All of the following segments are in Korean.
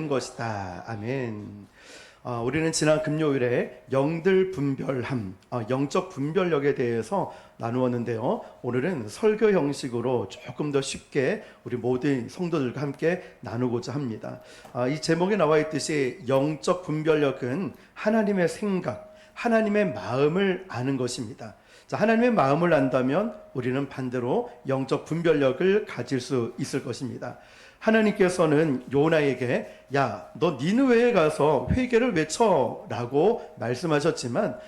되는 것이다. 아멘. 우리는 지난 금요일에 영들 분별함, 영적 분별력에 대해서 나누었는데요. 오늘은 설교 형식으로 조금 더 쉽게 우리 모든 성도들과 함께 나누고자 합니다. 이 제목에 나와 있듯이 영적 분별력은 하나님의 생각, 하나님의 마음을 아는 것입니다. 자, 하나님의 마음을 안다면 우리는 반대로 영적 분별력을 가질 수 있을 것입니다. 하나님께서는 요나에게 야, 너 니느웨에 가서 회개를 외쳐 라고 말씀하셨지만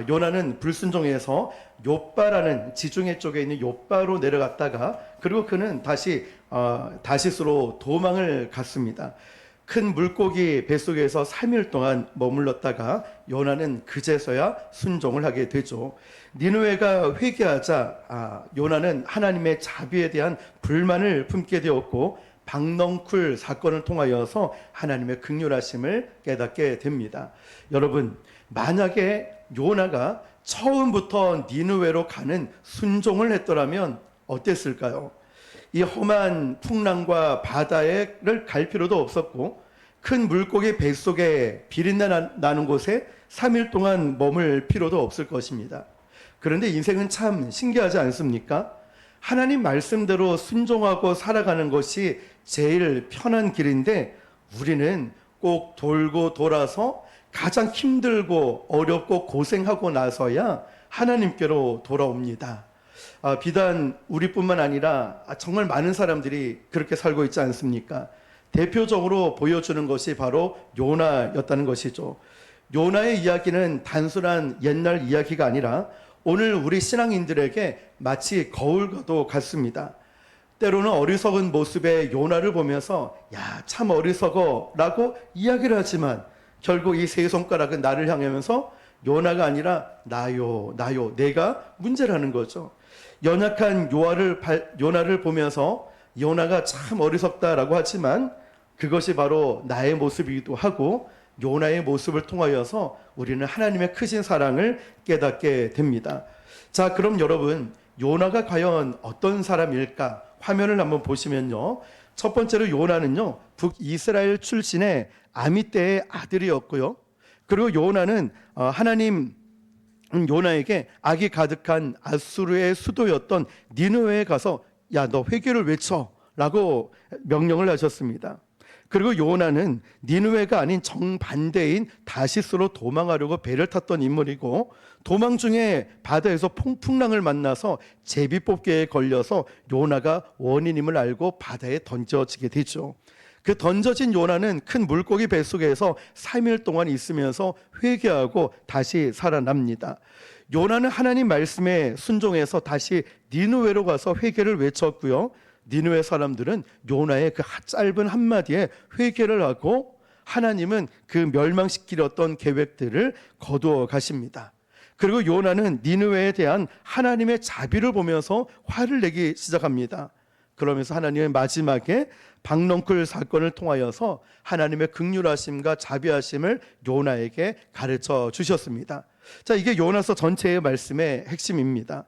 요나는 불순종해서 욥바라는 지중해 쪽에 있는 욥바로 내려갔다가 그리고 그는 다시 다시스로 도망을 갔습니다. 큰 물고기 뱃속에서 3일 동안 머물렀다가 요나는 그제서야 순종을 하게 되죠. 니느웨가 회개하자 요나는 하나님의 자비에 대한 불만을 품게 되었고 박넝쿨 사건을 통하여서 하나님의 긍휼하심을 깨닫게 됩니다. 여러분, 만약에 요나가 처음부터 니느웨로 가는 순종을 했더라면 어땠을까요? 이 험한 풍랑과 바다를 갈 필요도 없었고 큰 물고기 뱃속에 비린내 나는 곳에 3일 동안 머물 필요도 없을 것입니다. 그런데 인생은 참 신기하지 않습니까? 하나님 말씀대로 순종하고 살아가는 것이 제일 편한 길인데 우리는 꼭 돌고 돌아서 가장 힘들고 어렵고 고생하고 나서야 하나님께로 돌아옵니다. 비단 우리뿐만 아니라 정말 많은 사람들이 그렇게 살고 있지 않습니까? 대표적으로 보여주는 것이 바로 요나였다는 것이죠. 요나의 이야기는 단순한 옛날 이야기가 아니라 오늘 우리 신앙인들에게 마치 거울과도 같습니다. 때로는 어리석은 모습의 요나를 보면서 야, 참 어리석어 라고 이야기를 하지만 결국 이 세 손가락은 나를 향하면서 요나가 아니라 나요 내가 문제라는 거죠. 연약한 요나를 보면서 요나가 참 어리석다라고 하지만 그것이 바로 나의 모습이기도 하고 요나의 모습을 통하여서 우리는 하나님의 크신 사랑을 깨닫게 됩니다. 자, 그럼 여러분, 요나가 과연 어떤 사람일까? 화면을 한번 보시면요. 첫 번째로 요나는요, 북이스라엘 출신의 아미떼의 아들이었고요. 그리고 요나는 하나님 요나에게 악이 가득한 아수르의 수도였던 니느웨에 가서 야, 너 회개를 외쳐 라고 명령을 하셨습니다. 그리고 요나는 니느웨가 아닌 정반대인 다시스로 도망하려고 배를 탔던 인물이고 도망 중에 바다에서 풍랑을 만나서 제비뽑기에 걸려서 요나가 원인임을 알고 바다에 던져지게 되죠. 그 던져진 요나는 큰 물고기 뱃속에서 3일 동안 있으면서 회개하고 다시 살아납니다. 요나는 하나님 말씀에 순종해서 다시 니느웨로 가서 회개를 외쳤고요. 니느웨 사람들은 요나의 그 짧은 한마디에 회개를 하고 하나님은 그 멸망시키려던 계획들을 거두어 가십니다. 그리고 요나는 니느웨에 대한 하나님의 자비를 보면서 화를 내기 시작합니다. 그러면서 하나님의 마지막에 박넝쿨 사건을 통하여서 하나님의 긍휼하심과 자비하심을 요나에게 가르쳐 주셨습니다. 자, 이게 요나서 전체의 말씀의 핵심입니다.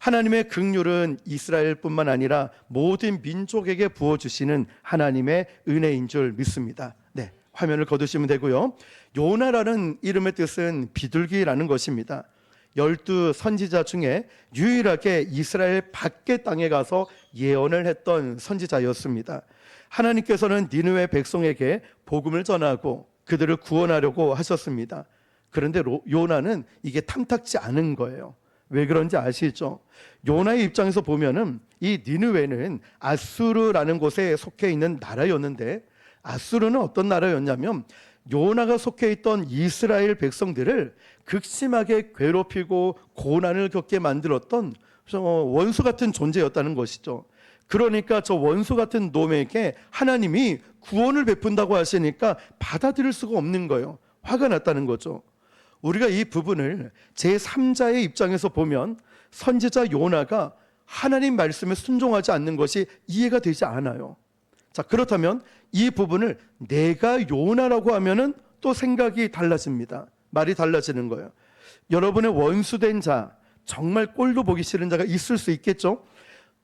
하나님의 긍휼은 이스라엘뿐만 아니라 모든 민족에게 부어주시는 하나님의 은혜인 줄 믿습니다. 네, 화면을 거두시면 되고요. 요나라는 이름의 뜻은 비둘기라는 것입니다. 12 선지자 중에 유일하게 이스라엘 밖의 땅에 가서 예언을 했던 선지자였습니다. 하나님께서는 니느웨 백성에게 복음을 전하고 그들을 구원하려고 하셨습니다. 그런데 요나는 이게 탐탁지 않은 거예요. 왜 그런지 아시죠? 요나의 입장에서 보면은 이 니느웨는 아수르라는 곳에 속해 있는 나라였는데 아수르는 어떤 나라였냐면 요나가 속해 있던 이스라엘 백성들을 극심하게 괴롭히고 고난을 겪게 만들었던 원수 같은 존재였다는 것이죠. 그러니까 저 원수 같은 놈에게 하나님이 구원을 베푼다고 하시니까 받아들일 수가 없는 거예요. 화가 났다는 거죠. 우리가 이 부분을 제3자의 입장에서 보면 선지자 요나가 하나님 말씀에 순종하지 않는 것이 이해가 되지 않아요. 자, 그렇다면 이 부분을 내가 요나라고 하면은 또 생각이 달라집니다. 말이 달라지는 거예요. 여러분의 원수된 자, 정말 꼴도 보기 싫은 자가 있을 수 있겠죠?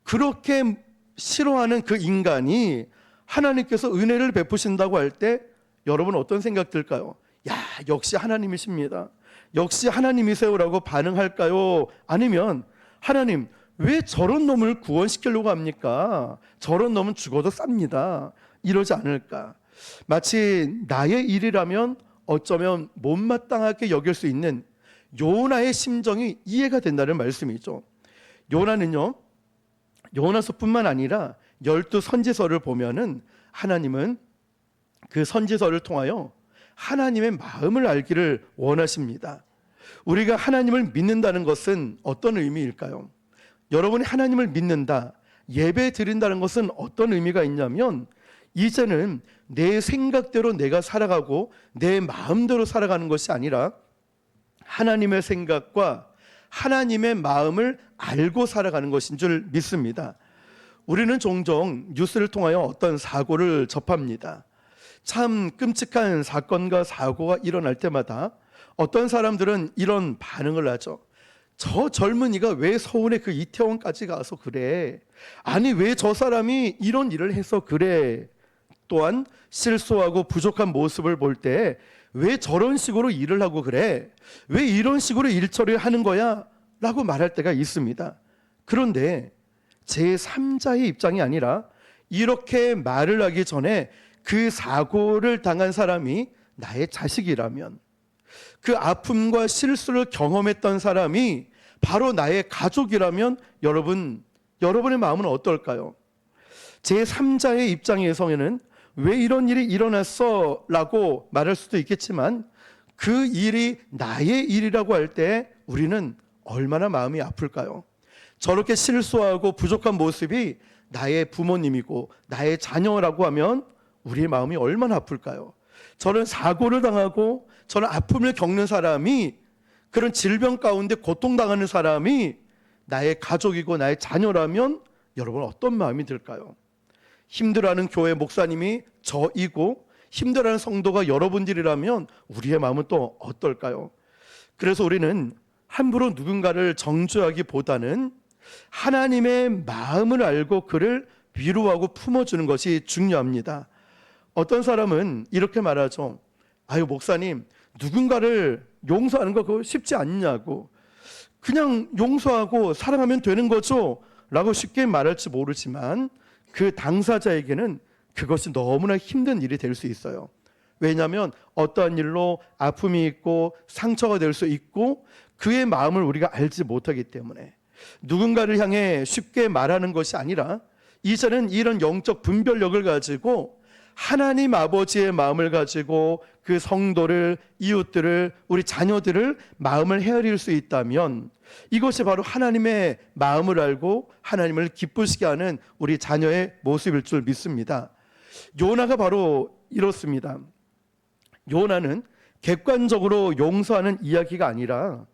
그렇게 싫어하는 그 인간이 하나님께서 은혜를 베푸신다고 할 때 여러분 어떤 생각 들까요? 야, 역시 하나님이십니다. 역시 하나님이세요라고 반응할까요? 아니면 하나님 왜 저런 놈을 구원시키려고 합니까? 저런 놈은 죽어도 쌉니다. 이러지 않을까? 마치 나의 일이라면 어쩌면 못마땅하게 여길 수 있는 요나의 심정이 이해가 된다는 말씀이죠. 요나는요, 요나서뿐만 아니라 12선지서를 보면은 하나님은 그 선지서를 통하여 하나님의 마음을 알기를 원하십니다. 우리가 하나님을 믿는다는 것은 어떤 의미일까요? 여러분이 하나님을 믿는다, 예배 드린다는 것은 어떤 의미가 있냐면 이제는 내 생각대로 내가 살아가고 내 마음대로 살아가는 것이 아니라 하나님의 생각과 하나님의 마음을 알고 살아가는 것인 줄 믿습니다. 우리는 종종 뉴스를 통하여 어떤 사고를 접합니다. 참 끔찍한 사건과 사고가 일어날 때마다 어떤 사람들은 이런 반응을 하죠. 저 젊은이가 왜 서울에 그 이태원까지 가서 그래? 아니 왜 저 사람이 이런 일을 해서 그래? 또한 실수하고 부족한 모습을 볼 때 왜 저런 식으로 일을 하고 그래? 왜 이런 식으로 일처리를 하는 거야? 라고 말할 때가 있습니다. 그런데 제3자의 입장이 아니라 이렇게 말을 하기 전에 그 사고를 당한 사람이 나의 자식이라면, 그 아픔과 실수를 경험했던 사람이 바로 나의 가족이라면 여러분의 마음은 어떨까요? 제3자의 입장에서는 왜 이런 일이 일어났어? 라고 말할 수도 있겠지만 그 일이 나의 일이라고 할 때 우리는 얼마나 마음이 아플까요? 저렇게 실수하고 부족한 모습이 나의 부모님이고 나의 자녀라고 하면 우리의 마음이 얼마나 아플까요? 저런 사고를 당하고 저런 아픔을 겪는 사람이, 그런 질병 가운데 고통당하는 사람이 나의 가족이고 나의 자녀라면 여러분 어떤 마음이 들까요? 힘들어하는 교회 목사님이 저이고 힘들어하는 성도가 여러분들이라면 우리의 마음은 또 어떨까요? 그래서 우리는 함부로 누군가를 정죄하기보다는 하나님의 마음을 알고 그를 위로하고 품어주는 것이 중요합니다. 어떤 사람은 이렇게 말하죠. 아유 목사님, 누군가를 용서하는 거 그거 쉽지 않냐고, 그냥 용서하고 사랑하면 되는 거죠 라고 쉽게 말할지 모르지만 그 당사자에게는 그것이 너무나 힘든 일이 될 수 있어요. 왜냐하면 어떠한 일로 아픔이 있고 상처가 될 수 있고 그의 마음을 우리가 알지 못하기 때문에 누군가를 향해 쉽게 말하는 것이 아니라 이제는 이런 영적 분별력을 가지고 하나님 아버지의 마음을 가지고 그 성도를, 이웃들을, 우리 자녀들을 마음을 헤아릴 수 있다면 이것이 바로 하나님의 마음을 알고 하나님을 기쁘시게 하는 우리 자녀의 모습일 줄 믿습니다. 요나가 바로 이렇습니다. 요나는 객관적으로 용서하는 이야기가 아니라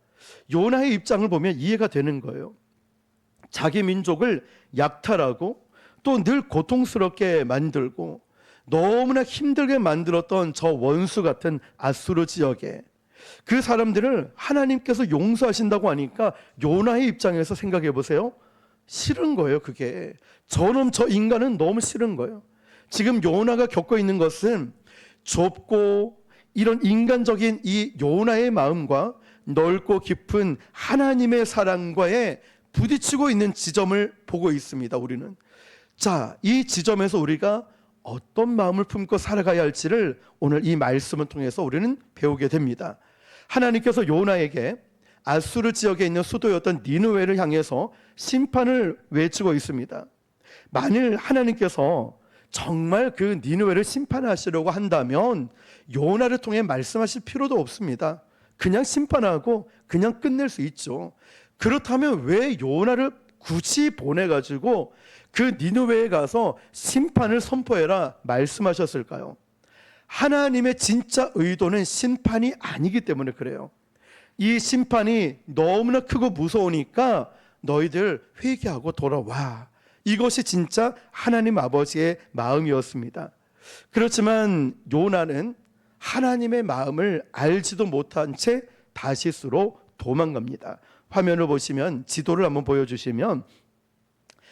요나의 입장을 보면 이해가 되는 거예요. 자기 민족을 약탈하고 또 늘 고통스럽게 만들고 너무나 힘들게 만들었던 저 원수 같은 아수르 지역에 그 사람들을 하나님께서 용서하신다고 하니까 요나의 입장에서 생각해 보세요. 싫은 거예요. 그게 저놈 저 인간은 너무 싫은 거예요. 지금 요나가 겪고 있는 것은 좁고 이런 인간적인 이 요나의 마음과 넓고 깊은 하나님의 사랑과의 부딪히고 있는 지점을 보고 있습니다. 우리는 자, 이 지점에서 우리가 어떤 마음을 품고 살아가야 할지를 오늘 이 말씀을 통해서 우리는 배우게 됩니다. 하나님께서 요나에게 아수르 지역에 있는 수도였던 니느웨를 향해서 심판을 외치고 있습니다. 만일 하나님께서 정말 그 니느웨를 심판하시려고 한다면 요나를 통해 말씀하실 필요도 없습니다. 그냥 심판하고 그냥 끝낼 수 있죠. 그렇다면 왜 요나를 굳이 보내가지고 그 니느웨에 가서 심판을 선포해라 말씀하셨을까요? 하나님의 진짜 의도는 심판이 아니기 때문에 그래요. 이 심판이 너무나 크고 무서우니까 너희들 회개하고 돌아와. 이것이 진짜 하나님 아버지의 마음이었습니다. 그렇지만 요나는 하나님의 마음을 알지도 못한 채 다시스로 도망갑니다. 화면을 보시면 지도를 한번 보여주시면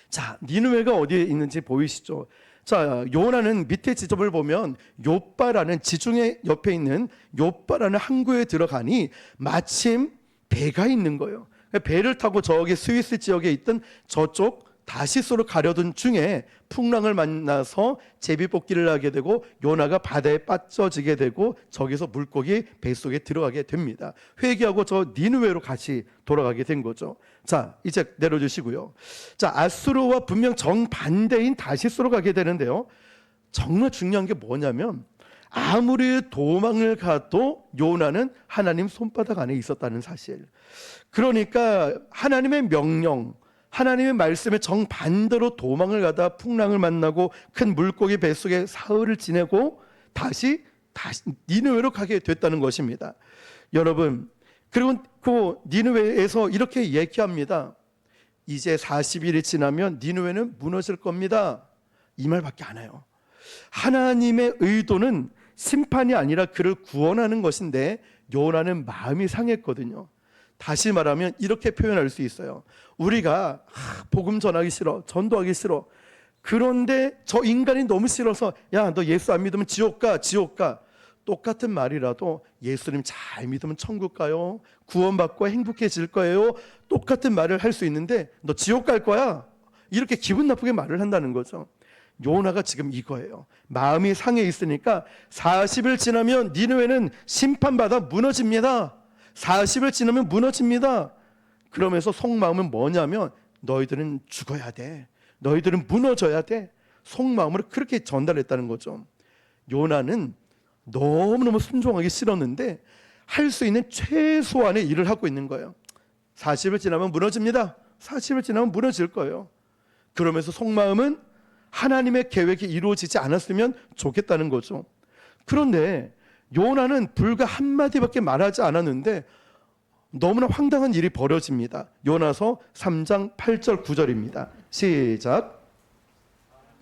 자, 니느웨가 어디에 있는지 보이시죠? 자, 요나는 밑에 지점을 보면 요빠라는 지중해 옆에 있는 요빠라는 항구에 들어가니 마침 배가 있는 거예요. 배를 타고 저기 스위스 지역에 있던 저쪽 다시스로 가려던 중에 풍랑을 만나서 제비뽑기를 하게 되고 요나가 바다에 빠져지게 되고 저기서 물고기 뱃속에 들어가게 됩니다. 회개하고 저 니느웨로 같이 돌아가게 된 거죠. 자, 이제 내려주시고요. 자, 아수르와 분명 정반대인 다시스로 가게 되는데요. 정말 중요한 게 뭐냐면 아무리 도망을 가도 요나는 하나님 손바닥 안에 있었다는 사실. 그러니까 하나님의 명령, 하나님의 말씀에 정반대로 도망을 가다 풍랑을 만나고 큰 물고기 뱃속에 사흘을 지내고 다시 니느웨로 가게 됐다는 것입니다. 여러분, 그리고 그 니느웨에서 이렇게 얘기합니다. 이제 40일이 지나면 니느웨는 무너질 겁니다. 이 말밖에 안 해요. 하나님의 의도는 심판이 아니라 그를 구원하는 것인데 요나는 마음이 상했거든요. 다시 말하면 이렇게 표현할 수 있어요. 우리가 복음 전하기 싫어, 전도하기 싫어. 그런데 저 인간이 너무 싫어서 야, 너 예수 안 믿으면 지옥 가, 지옥 가. 똑같은 말이라도 예수님 잘 믿으면 천국 가요, 구원받고 행복해질 거예요, 똑같은 말을 할 수 있는데 너 지옥 갈 거야, 이렇게 기분 나쁘게 말을 한다는 거죠. 요나가 지금 이거예요. 마음이 상해 있으니까 40일 지나면 니느웨는 심판받아 무너집니다. 40일 지나면 무너집니다. 그러면서 속마음은 뭐냐면 너희들은 죽어야 돼, 너희들은 무너져야 돼, 속마음으로 그렇게 전달했다는 거죠. 요나는 너무너무 순종하기 싫었는데 할 수 있는 최소한의 일을 하고 있는 거예요. 40일 지나면 무너집니다. 40일 지나면 무너질 거예요. 그러면서 속마음은 하나님의 계획이 이루어지지 않았으면 좋겠다는 거죠. 그런데 요나는 불과 한마디밖에 말하지 않았는데 너무나 황당한 일이 벌어집니다. 요나서 3장 8절 9절입니다. 시작.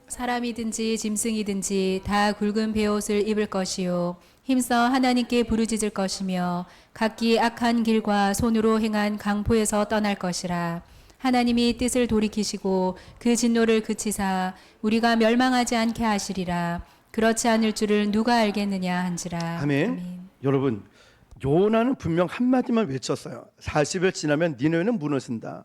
사람이든지 짐승이든지 다 굵은 베옷을 입을 것이요 힘써 하나님께 부르짖을 것이며 각기 악한 길과 손으로 행한 강포에서 떠날 것이라. 하나님이 뜻을 돌이키시고 그 진노를 그치사 우리가 멸망하지 않게 하시리라. 그렇지 않을 줄을 누가 알겠느냐 한지라. 아멘. 아멘. 여러분, 요나는 분명 한마디만 외쳤어요. 40일 지나면 니느웨는 무너진다.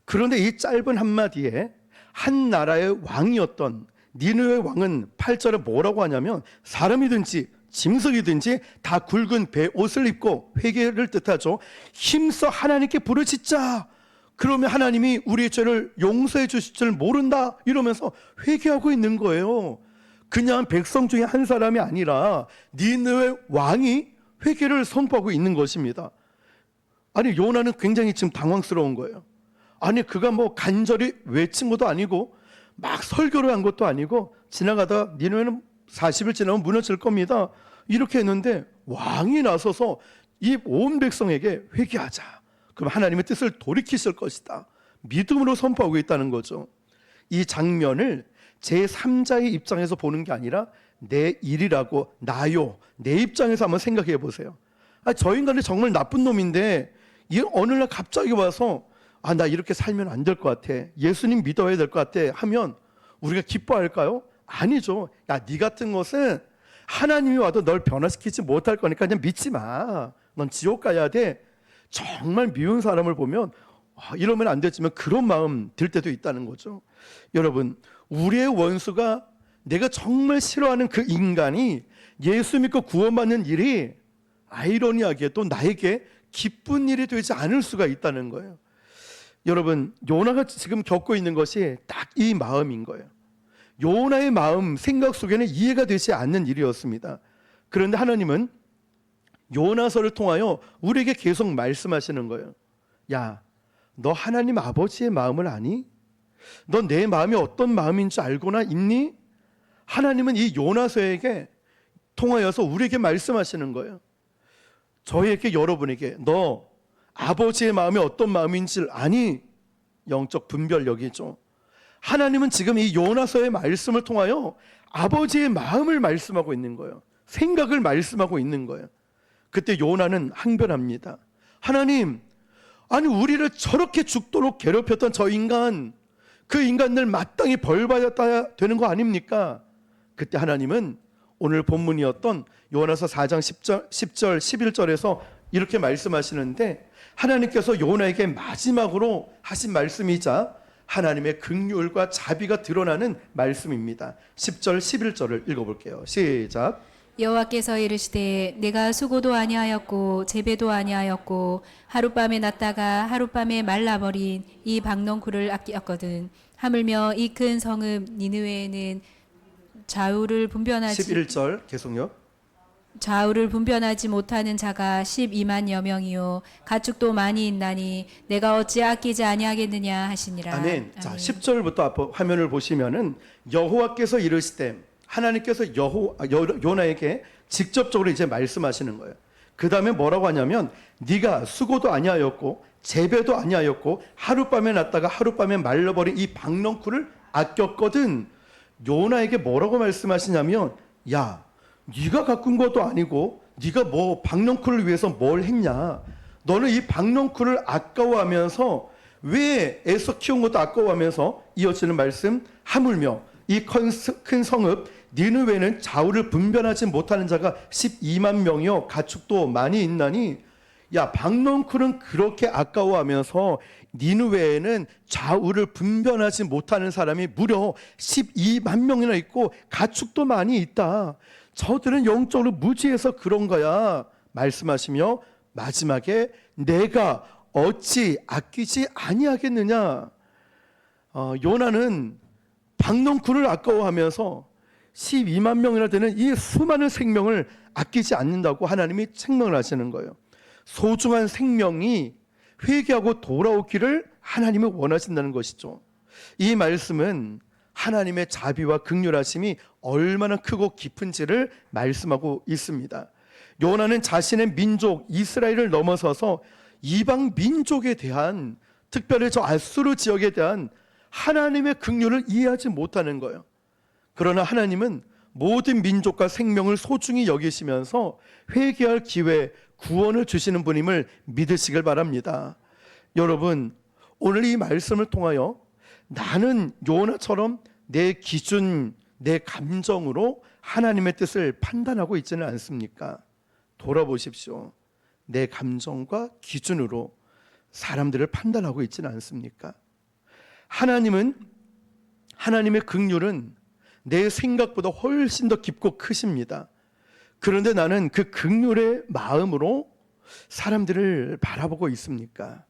그런데 이 짧은 한마디에 한 나라의 왕이었던 니느웨 왕은 8절에 뭐라고 하냐면 사람이든지 짐승이든지 다 굵은 베옷을 입고, 회개를 뜻하죠, 힘써 하나님께 부르짖자. 그러면 하나님이 우리의 죄를 용서해 주실 줄 모른다, 이러면서 회개하고 있는 거예요. 그냥 백성 중에 한 사람이 아니라 니느웨 왕이 회개를 선포하고 있는 것입니다. 아니, 요나는 굉장히 지금 당황스러운 거예요. 아니, 그가 뭐 간절히 외친 것도 아니고 막 설교를 한 것도 아니고 지나가다 니느웨는 40일 지나면 무너질 겁니다, 이렇게 했는데 왕이 나서서 이 온 백성에게 회개하자, 그럼 하나님의 뜻을 돌이키실 것이다, 믿음으로 선포하고 있다는 거죠. 이 장면을 제3자의 입장에서 보는 게 아니라 내 일이라고, 나요, 내 입장에서 한번 생각해 보세요. 저 인간이 정말 나쁜 놈인데 이 어느 날 갑자기 와서 나 이렇게 살면 안 될 것 같아, 예수님 믿어야 될 것 같아 하면 우리가 기뻐할까요? 아니죠. 야, 네 같은 것은 하나님이 와도 널 변화시키지 못할 거니까 그냥 믿지 마, 넌 지옥 가야 돼. 정말 미운 사람을 보면 이러면 안 되지만 그런 마음 들 때도 있다는 거죠. 여러분, 우리의 원수가 내가 정말 싫어하는 그 인간이 예수 믿고 구원받는 일이 아이러니하게 또 나에게 기쁜 일이 되지 않을 수가 있다는 거예요. 여러분, 요나가 지금 겪고 있는 것이 딱 이 마음인 거예요. 요나의 마음, 생각 속에는 이해가 되지 않는 일이었습니다. 그런데 하나님은 요나서를 통하여 우리에게 계속 말씀하시는 거예요. 야, 너 하나님 아버지의 마음을 아니? 너 내 마음이 어떤 마음인 줄 알고나 있니? 하나님은 이 요나서에게 통하여서 우리에게 말씀하시는 거예요. 저에게, 여러분에게 너 아버지의 마음이 어떤 마음인 줄 아니? 영적 분별력이죠. 하나님은 지금 이 요나서의 말씀을 통하여 아버지의 마음을 말씀하고 있는 거예요. 생각을 말씀하고 있는 거예요. 그때 요나는 항변합니다. 하나님, 아니 우리를 저렇게 죽도록 괴롭혔던 저 인간, 그 인간들 마땅히 벌 받아야 되는 거 아닙니까? 그때 하나님은 오늘 본문이었던 요나서 4장 10절, 11절에서 이렇게 말씀하시는데, 하나님께서 요나에게 마지막으로 하신 말씀이자 하나님의 긍휼과 자비가 드러나는 말씀입니다. 10절 11절을 읽어볼게요. 시작. 여호와께서 이르시되 내가 수고도 아니하였고 재배도 아니하였고 하룻밤에 났다가 하룻밤에 말라버린 이 박넝쿨을 아끼었거든. 하물며 이 큰 성읍 니느웨에는 좌우를 분변하지 11절 계속요. 못하는 자가 12만여 명이요 가축도 많이 있나니 내가 어찌 아끼지 아니하겠느냐 하시니라. 아멘. 자, 10절부터 앞 화면을 보시면은 여호와께서 이르시되, 하나님께서 요나에게 직접적으로 이제 말씀하시는 거예요. 그 다음에 뭐라고 하냐면, 네가 수고도 아니하였고 재배도 아니하였고 하룻밤에 났다가 하룻밤에 말라버린 이 박넝쿨을 아꼈거든. 요나에게 뭐라고 말씀하시냐면, 야, 네가 가꾼 것도 아니고 네가 뭐 박넝쿨을 위해서 뭘 했냐? 너는 이 박넝쿨을 아까워하면서, 왜 애써 키운 것도 아까워하면서, 이어지는 말씀, 하물며 이 큰 성읍 니느웨는 좌우를 분변하지 못하는 자가 12만 명이요 가축도 많이 있나니. 야, 박넝쿨은 그렇게 아까워하면서 니느웨에는 좌우를 분변하지 못하는 사람이 무려 12만 명이나 있고 가축도 많이 있다. 저들은 영적으로 무지해서 그런 거야 말씀하시며, 마지막에 내가 어찌 아끼지 아니하겠느냐. 요나는 박넝쿨을 아까워하면서 12만 명이나 되는 이 수많은 생명을 아끼지 않는다고 하나님이 책망을 하시는 거예요. 소중한 생명이 회개하고 돌아오기를 하나님은 원하신다는 것이죠. 이 말씀은 하나님의 자비와 긍휼하심이 얼마나 크고 깊은지를 말씀하고 있습니다. 요나는 자신의 민족 이스라엘을 넘어서서 이방 민족에 대한, 특별히 저 아수르 지역에 대한 하나님의 긍휼을 이해하지 못하는 거예요. 그러나 하나님은 모든 민족과 생명을 소중히 여기시면서 회개할 기회, 구원을 주시는 분임을 믿으시길 바랍니다. 여러분, 오늘 이 말씀을 통하여 나는 요나처럼 내 기준, 내 감정으로 하나님의 뜻을 판단하고 있지는 않습니까? 돌아보십시오. 내 감정과 기준으로 사람들을 판단하고 있지는 않습니까? 하나님의 긍휼은 내 생각보다 훨씬 더 깊고 크십니다. 그런데 나는 그 긍휼의 마음으로 사람들을 바라보고 있습니까?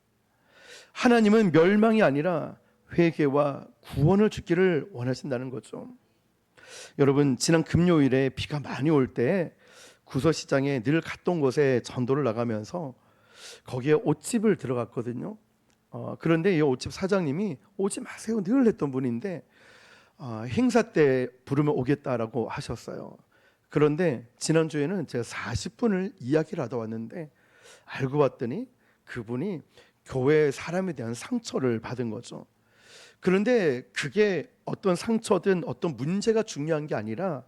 하나님은 멸망이 아니라 회개와 구원을 주기를 원하신다는 거죠. 여러분, 지난 금요일에 비가 많이 올 때 구서시장에 늘 갔던 곳에 전도를 나가면서 거기에 옷집을 들어갔거든요. 그런데 이 옷집 사장님이 오지 마세요 늘 했던 분인데, 행사 때 부르면 오겠다라고 하셨어요. 그런데 지난주에는 제가 40분을 이야기를 하다 왔는데, 알고 봤더니 그분이 교회 사람에 대한 상처를 받은 거죠. 그런데 그게 어떤 상처든 어떤 문제가 중요한 게 아니라,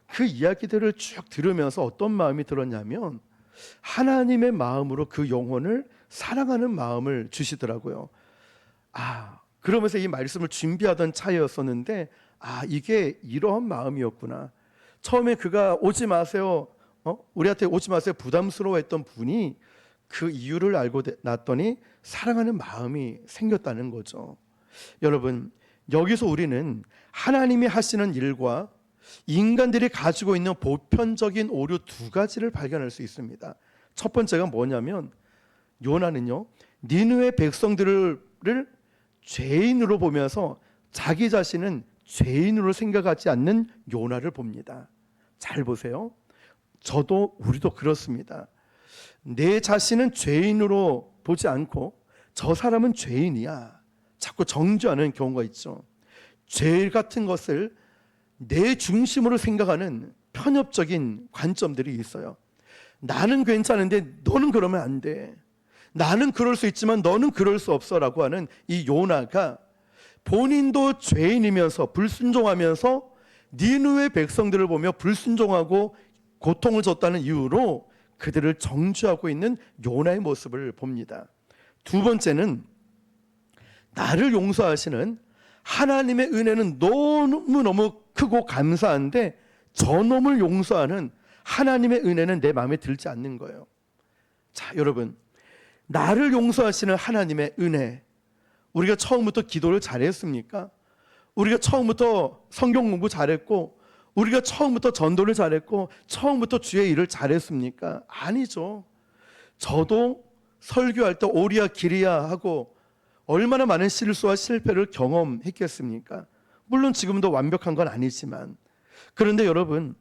그 이야기들을 쭉 들으면서 어떤 마음이 들었냐면, 하나님의 마음으로 그 영혼을 사랑하는 마음을 주시더라고요. 그러면서 이 말씀을 준비하던 차였었는데, 이게 이러한 마음이었구나. 처음에 그가 오지 마세요, 우리한테 오지 마세요 부담스러워했던 분이 그 이유를 알고 났더니 사랑하는 마음이 생겼다는 거죠. 여러분, 여기서 우리는 하나님이 하시는 일과 인간들이 가지고 있는 보편적인 오류 두 가지를 발견할 수 있습니다. 첫 번째가 뭐냐면, 요나는요, 니느웨 백성들을 죄인으로 보면서 자기 자신은 죄인으로 생각하지 않는 요나를 봅니다. 잘 보세요. 저도 우리도 그렇습니다. 내 자신은 죄인으로 보지 않고 저 사람은 죄인이야 자꾸 정죄하는 경우가 있죠. 죄 같은 것을 내 중심으로 생각하는 편협적인 관점들이 있어요. 나는 괜찮은데 너는 그러면 안 돼. 나는 그럴 수 있지만 너는 그럴 수 없어 라고 하는 이 요나가 본인도 죄인이면서 불순종하면서 니느웨 백성들을 보며 불순종하고 고통을 줬다는 이유로 그들을 정죄하고 있는 요나의 모습을 봅니다. 두 번째는 나를 용서하시는 하나님의 은혜는 너무너무 크고 감사한데 저놈을 용서하는 하나님의 은혜는 내 마음에 들지 않는 거예요. 자, 여러분, 나를 용서하시는 하나님의 은혜, 우리가 처음부터 기도를 잘했습니까? 우리가 처음부터 성경 공부 잘했고, 우리가 처음부터 전도를 잘했고, 처음부터 주의 일을 잘했습니까? 아니죠. 저도 설교할 때 오리야 기리야 하고 얼마나 많은 실수와 실패를 경험했겠습니까? 물론 지금도 완벽한 건 아니지만, 그런데 여러분,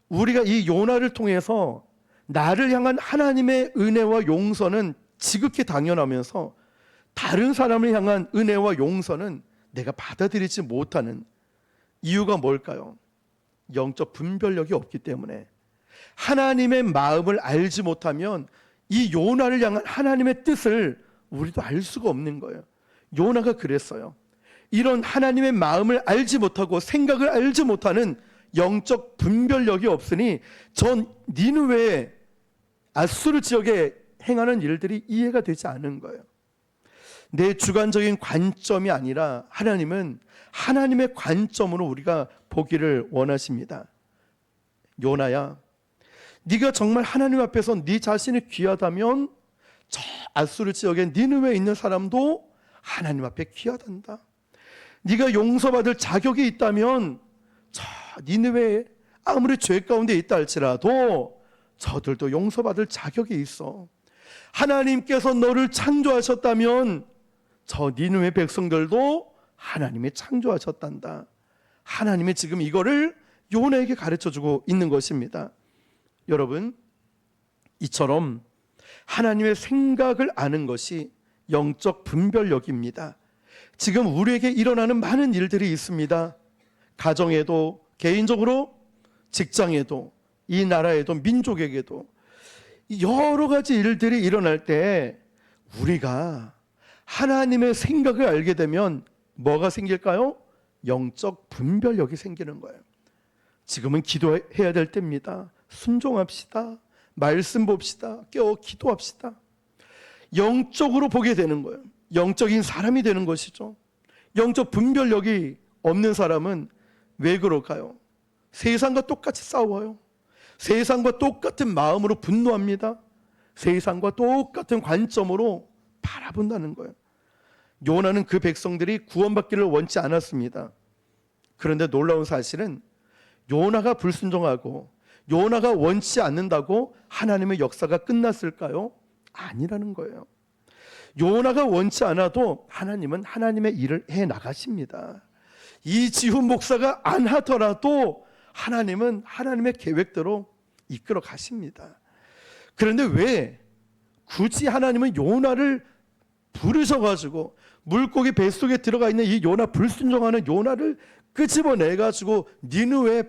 우리가 이 요나를 통해서 나를 향한 하나님의 은혜와 용서는 지극히 당연하면서 다른 사람을 향한 은혜와 용서는 내가 받아들이지 못하는 이유가 뭘까요? 영적 분별력이 없기 때문에. 하나님의 마음을 알지 못하면 이 요나를 향한 하나님의 뜻을 우리도 알 수가 없는 거예요. 요나가 그랬어요. 이런 하나님의 마음을 알지 못하고 생각을 알지 못하는 영적 분별력이 없으니 전 니느웨 아수르 지역에 행하는 일들이 이해가 되지 않은 거예요. 내 주관적인 관점이 아니라 하나님은 하나님의 관점으로 우리가 보기를 원하십니다. 요나야, 네가 정말 하나님 앞에서 네 자신이 귀하다면 저 아수르 지역에 니느웨에 있는 사람도 하나님 앞에 귀하단다. 네가 용서받을 자격이 있다면 저 니느웨에 아무리 죄 가운데 있다 할지라도 저들도 용서받을 자격이 있어. 하나님께서 너를 창조하셨다면 저 니느웨 백성들도 하나님이 창조하셨단다. 하나님이 지금 이거를 요나에게 가르쳐주고 있는 것입니다. 여러분, 이처럼 하나님의 생각을 아는 것이 영적 분별력입니다. 지금 우리에게 일어나는 많은 일들이 있습니다. 가정에도, 개인적으로, 직장에도, 이 나라에도, 민족에게도 여러 가지 일들이 일어날 때 우리가 하나님의 생각을 알게 되면 뭐가 생길까요? 영적 분별력이 생기는 거예요. 지금은 기도해야 될 때입니다. 순종합시다. 말씀 봅시다. 깨어 기도합시다. 영적으로 보게 되는 거예요. 영적인 사람이 되는 것이죠. 영적 분별력이 없는 사람은 왜 그럴까요? 세상과 똑같이 싸워요. 세상과 똑같은 마음으로 분노합니다. 세상과 똑같은 관점으로 바라본다는 거예요. 요나는 그 백성들이 구원받기를 원치 않았습니다. 그런데 놀라운 사실은 요나가 불순종하고 요나가 원치 않는다고 하나님의 역사가 끝났을까요? 아니라는 거예요. 요나가 원치 않아도 하나님은 하나님의 일을 해 나가십니다. 이지훈 목사가 안 하더라도 하나님은 하나님의 계획대로 이끌어 가십니다. 그런데 왜 굳이 하나님은 요나를 부르셔가지고 물고기 뱃속에 들어가 있는 이 요나, 불순종하는 요나를 끄집어내가지고 니느웨에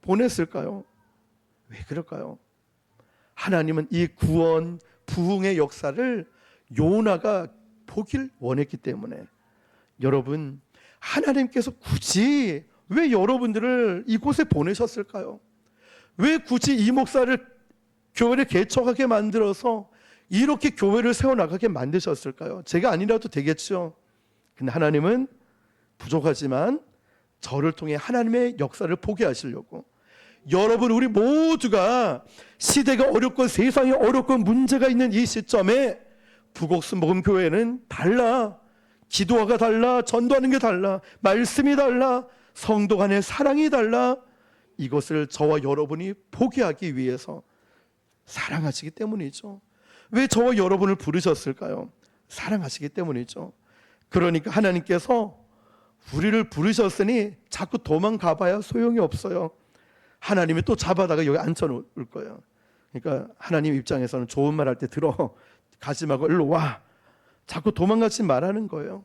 보냈을까요? 왜 그럴까요? 하나님은 이 구원, 부흥의 역사를 요나가 보길 원했기 때문에. 여러분, 하나님께서 굳이 왜 여러분들을 이곳에 보내셨을까요? 왜 굳이 이 목사를 교회를 개척하게 만들어서 이렇게 교회를 세워나가게 만드셨을까요? 제가 아니라도 되겠죠. 근데 하나님은 부족하지만 저를 통해 하나님의 역사를 보게 하시려고, 여러분, 우리 모두가 시대가 어렵고 세상이 어렵고 문제가 있는 이 시점에 부곡순복음교회는 달라. 기도가 달라. 전도하는 게 달라. 말씀이 달라. 성도 간의 사랑이 달라. 이것을 저와 여러분이 보게 하기 위해서 사랑하시기 때문이죠. 왜 저와 여러분을 부르셨을까요? 사랑하시기 때문이죠. 그러니까 하나님께서 우리를 부르셨으니 자꾸 도망가 봐야 소용이 없어요. 하나님이 또 잡아다가 여기 앉혀놓을 거예요. 그러니까 하나님 입장에서는 좋은 말 할 때 들어, 가지 말고 일로 와. 자꾸 도망가지 말라는 거예요.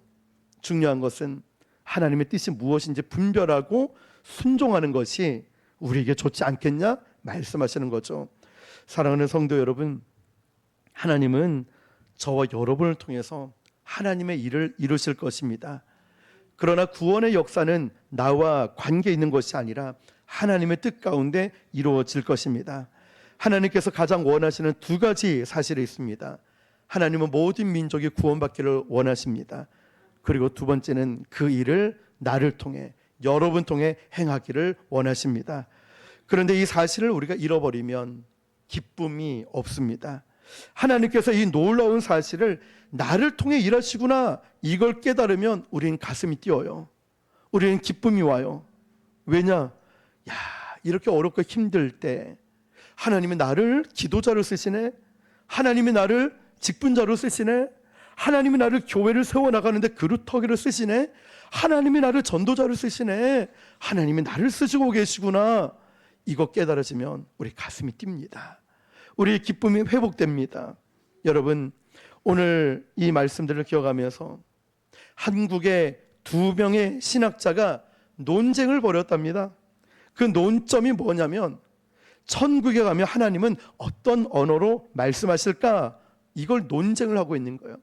중요한 것은 하나님의 뜻이 무엇인지 분별하고 순종하는 것이 우리에게 좋지 않겠냐 말씀하시는 거죠. 사랑하는 성도 여러분, 하나님은 저와 여러분을 통해서 하나님의 일을 이루실 것입니다. 그러나 구원의 역사는 나와 관계 있는 것이 아니라 하나님의 뜻 가운데 이루어질 것입니다. 하나님께서 가장 원하시는 두 가지 사실이 있습니다. 하나님은 모든 민족이 구원받기를 원하십니다. 그리고 두 번째는 그 일을 나를 통해, 여러분 통해 행하기를 원하십니다. 그런데 이 사실을 우리가 잃어버리면 기쁨이 없습니다. 하나님께서 이 놀라운 사실을 나를 통해 일하시구나, 이걸 깨달으면 우리는 가슴이 뛰어요. 우리는 기쁨이 와요. 왜냐? 이렇게 어렵고 힘들 때 하나님이 나를 기도자로 쓰시네, 하나님이 나를 직분자로 쓰시네, 하나님이 나를 교회를 세워나가는데 그루터기로 쓰시네, 하나님이 나를 전도자로 쓰시네, 하나님이 나를 쓰시고 계시구나, 이거 깨달아지면 우리 가슴이 뜁니다. 우리의 기쁨이 회복됩니다. 여러분, 오늘 이 말씀들을 기억하면서 한국의 2명의 신학자가 논쟁을 벌였답니다. 그 논점이 뭐냐면, 천국에 가면 하나님은 어떤 언어로 말씀하실까, 이걸 논쟁을 하고 있는 거예요.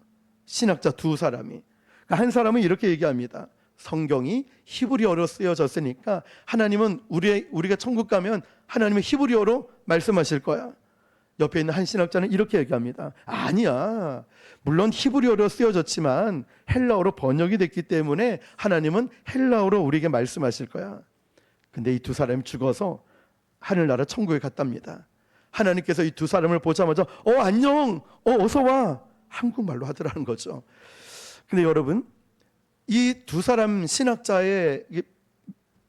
신학자 두 사람이. 한 사람은 이렇게 얘기합니다. 성경이 히브리어로 쓰여졌으니까 하나님은 우리가 천국 가면 하나님은 히브리어로 말씀하실 거야. 옆에 있는 한 신학자는 이렇게 얘기합니다. 아니야, 물론 히브리어로 쓰여졌지만 헬라어로 번역이 됐기 때문에 하나님은 헬라어로 우리에게 말씀하실 거야. 근데 이 두 사람이 죽어서 하늘나라 천국에 갔답니다. 하나님께서 이 두 사람을 보자마자 안녕, 어서 와, 한국말로 하더라는 거죠. 근데 여러분, 이 두 사람 신학자의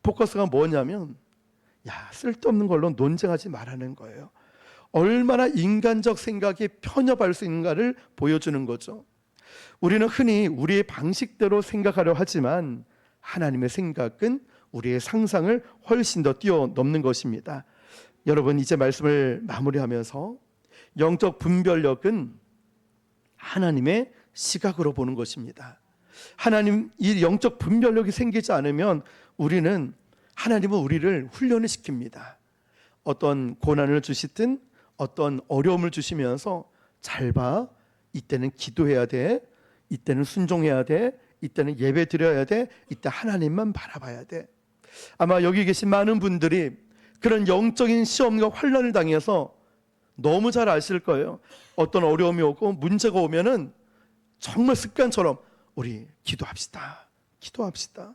포커스가 뭐냐면, 쓸데없는 걸로 논쟁하지 말라는 거예요. 얼마나 인간적 생각이 편협할 수 있는가를 보여주는 거죠. 우리는 흔히 우리의 방식대로 생각하려 하지만 하나님의 생각은 우리의 상상을 훨씬 더 뛰어넘는 것입니다. 여러분, 이제 말씀을 마무리하면서 영적 분별력은 하나님의 시각으로 보는 것입니다. 이 영적 분별력이 생기지 않으면 하나님은 우리를 훈련을 시킵니다. 어떤 고난을 주시든 어떤 어려움을 주시면서, 잘 봐, 이때는 기도해야 돼, 이때는 순종해야 돼, 이때는 예배 드려야 돼, 이때 하나님만 바라봐야 돼. 아마 여기 계신 많은 분들이 그런 영적인 시험과 환난을 당해서 너무 잘 아실 거예요. 어떤 어려움이 오고 문제가 오면은 정말 습관처럼 우리 기도합시다, 기도합시다,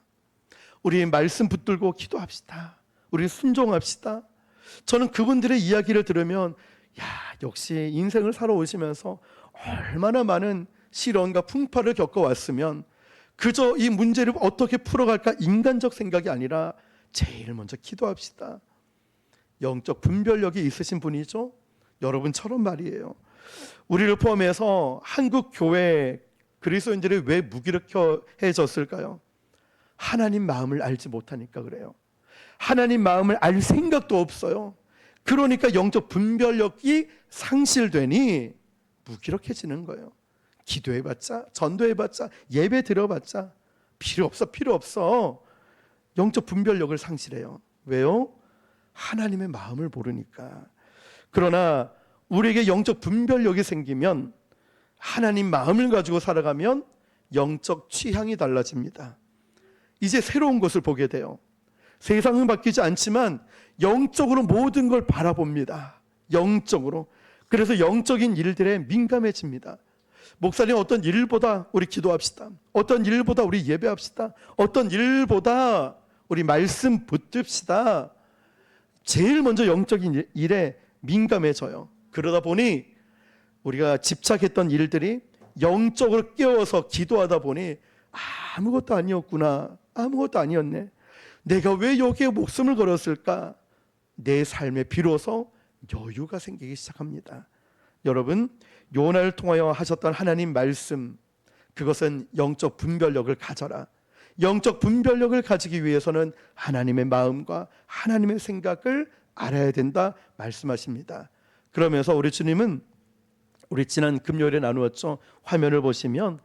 우리 말씀 붙들고 기도합시다, 우리 순종합시다. 저는 그분들의 이야기를 들으면 역시 인생을 살아오시면서 얼마나 많은 시련과 풍파를 겪어왔으면 그저 이 문제를 어떻게 풀어갈까, 인간적 생각이 아니라 제일 먼저 기도합시다. 영적 분별력이 있으신 분이죠. 여러분처럼 말이에요. 우리를 포함해서 한국 교회 그리스도인들이 왜 무기력해졌을까요? 하나님 마음을 알지 못하니까 그래요. 하나님 마음을 알 생각도 없어요. 그러니까 영적 분별력이 상실되니 무기력해지는 거예요. 기도해봤자, 전도해봤자, 예배 드려봤자 필요 없어. 영적 분별력을 상실해요. 왜요? 하나님의 마음을 모르니까. 그러나 우리에게 영적 분별력이 생기면, 하나님 마음을 가지고 살아가면 영적 취향이 달라집니다. 이제 새로운 것을 보게 돼요. 세상은 바뀌지 않지만 영적으로 모든 걸 바라봅니다. 영적으로. 그래서 영적인 일들에 민감해집니다. 목사님, 어떤 일보다 우리 기도합시다, 어떤 일보다 우리 예배합시다, 어떤 일보다 우리 말씀 붙듭시다. 제일 먼저 영적인 일에 민감해져요. 그러다 보니 우리가 집착했던 일들이 영적으로 깨워서 기도하다 보니 아무것도 아니었구나, 아무것도 아니었네, 내가 왜 여기에 목숨을 걸었을까, 내 삶에 비로소 여유가 생기기 시작합니다. 여러분, 요나를 통하여 하셨던 하나님 말씀, 그것은 영적 분별력을 가져라. 영적 분별력을 가지기 위해서는 하나님의 마음과 하나님의 생각을 알아야 된다 말씀하십니다. 그러면서 우리 주님은, 우리 지난 금요일에 나누었죠. 화면을 보시면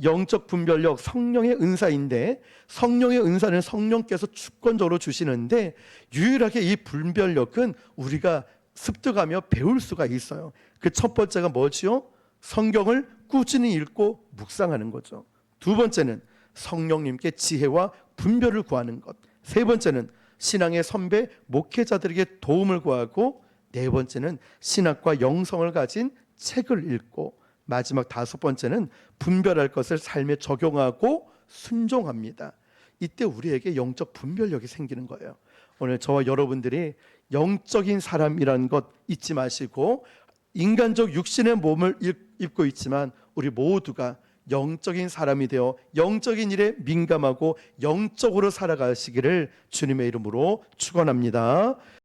영적 분별력, 성령의 은사인데, 성령의 은사는 성령께서 주권적으로 주시는데, 유일하게 이 분별력은 우리가 습득하며 배울 수가 있어요. 그 첫 번째가 뭐지요? 성경을 꾸준히 읽고 묵상하는 거죠. 두 번째는 성령님께 지혜와 분별을 구하는 것. 세 번째는 신앙의 선배 목회자들에게 도움을 구하고, 네 번째는 신학과 영성을 가진 책을 읽고, 마지막 다섯 번째는 분별할 것을 삶에 적용하고 순종합니다. 이때 우리에게 영적 분별력이 생기는 거예요. 오늘 저와 여러분들이 영적인 사람이라는 것 잊지 마시고, 인간적 육신의 몸을 입고 있지만 우리 모두가 영적인 사람이 되어 영적인 일에 민감하고 영적으로 살아가시기를 주님의 이름으로 축원합니다.